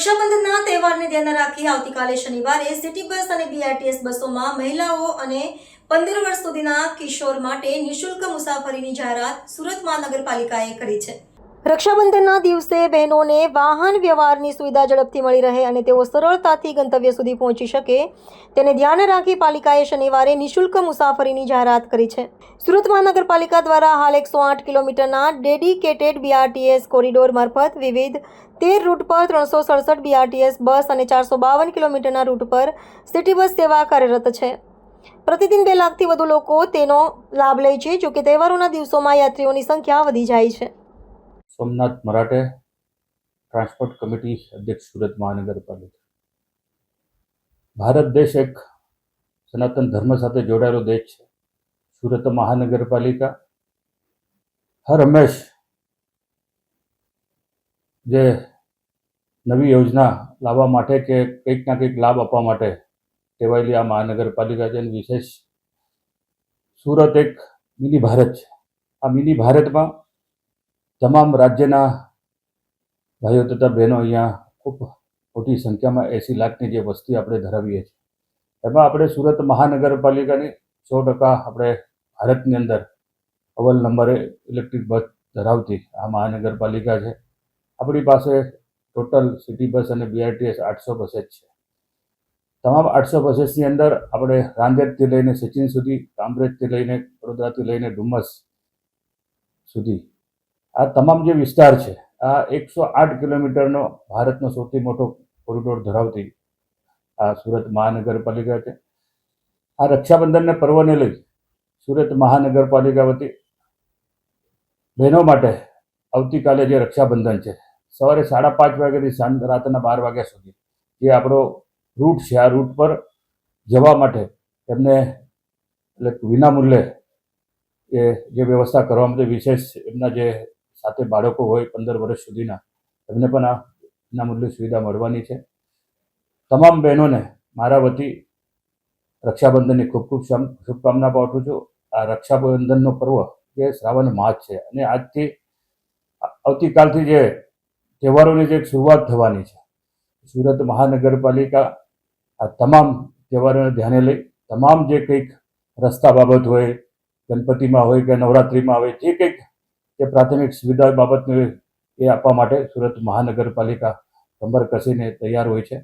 રક્ષાબંધનના તહેવારને ધ્યાનમાં રાખી આવતીકાલે શનિવારે સિટી બસ અને બીઆરટીએસ બસોમાં મહિલાઓ અને 15 વર્ષ સુધીના કિશોર માટે નિઃશુલ્ક મુસાફરીની જાહેરાત સુરત મહાનગરપાલિકાએ કરી છે। રક્ષાબંધનના દિવસે બહેનોને વાહન વ્યવહારની સુવિધા ઝડપથી મળી રહે અને તેઓ સરળતાથી ગંતવ્ય સુધી પહોંચી શકે તેને ધ્યાને રાખી પાલિકાએ શનિવારે નિઃશુલ્ક મુસાફરીની જાહેરાત કરી છે। સુરત મહાનગરપાલિકા દ્વારા હાલ 108 કિલોમીટરના ડેડિકેટેડ બીઆરટીએસ કોરિડોર મારફત વિવિધ 13 રૂટ પર 367 બીઆરટીએસ બસ અને 452 કિલોમીટરના રૂટ પર સિટી બસ સેવા કાર્યરત છે। પ્રતિદિન 2 લાખથી વધુ લોકો તેનો લાભ લે છે। જોકે તહેવારોના દિવસોમાં યાત્રીઓની સંખ્યા વધી જાય છે। સોમનાથ મરાઠે, ટ્રાન્સપોર્ટ કમિટી અધ્યક્ષ, સુરત મહાનગરપાલિકા। ભારત દેશ એક સનાતન ધર્મ સાથે જોડાયેલો દેશ છે। સુરત મહાનગરપાલિકા હર હંમેશ જે નવી યોજના લાવવા માટે કે કંઈક ના કંઈક લાભ આપવા માટે ટેવાયેલી આ મહાનગરપાલિકા છે। વિશેષ સુરત એક મિની ભારત છે। આ મિની ભારતમાં તમામ રાજ્યના ભાઈઓ તથા બહેનો અહીંયા ખૂબ મોટી સંખ્યામાં 80 લાખની જે વસ્તી આપણે ધરાવીએ છીએ, એમાં આપણે સુરત મહાનગરપાલિકાની 100% આપણે ભારતની અંદર અવ્વલ નંબરે ઇલેક્ટ્રિક બસ ધરાવતી આ મહાનગરપાલિકા છે। આપણી પાસે ટોટલ સિટી બસ અને બીઆરટીએસ 800 બसेस છે। તમામ 800 બसेसની અંદર આપણે રાંદેરથી લઈને સચિન સુધી, કામરેજથી લઈને વડોદરાથી લઈને ડુમસ સુધી આ તમામ જે વિસ્તાર છે, આ 108 કિલોમીટરનો ભારતનો સૌથી મોટો કોરિડોર ધરાવતી આ સુરત મહાનગરપાલિકા છે। આ રક્ષાબંધનના પર્વને લઈ સુરત મહાનગરપાલિકા વતી બહેનો માટે આવતીકાલે જે રક્ષાબંધન છે, સવારે 5:30 વાગ્યાથી સાંજ રાતના 12 વાગ્યા સુધી જે આપણો રૂટ છે, આ રૂટ પર જવા માટે એમને વિનામૂલ્યે જે વ્યવસ્થા કરવામાં આવી, વિશેષ એમના જે સાથે બાળકો હોય 15 વર્ષ સુધીના, એમને પણ આ વિનામૂલ્ય સુવિધા મળવાની છે। તમામ બહેનોને મારા વતી રક્ષાબંધનની ખૂબ ખૂબ શુભકામના પાઠવું છું। આ રક્ષાબંધનનો પર્વ જે શ્રાવણ માસ છે અને આજથી આવતીકાલથી જે તહેવારોની જે શરૂઆત થવાની છે, સુરત મહાનગરપાલિકા આ તમામ તહેવારોને ધ્યાને લઈ તમામ જે કંઈક રસ્તા બાબત હોય, ગણપતિમાં હોય કે નવરાત્રિમાં હોય, જે કંઈક જે પ્રાથમિક સુવિધા બાબતની એ આપવા માટે સુરત મહાનગરપાલિકા કમર કસીને તૈયાર હોય છે।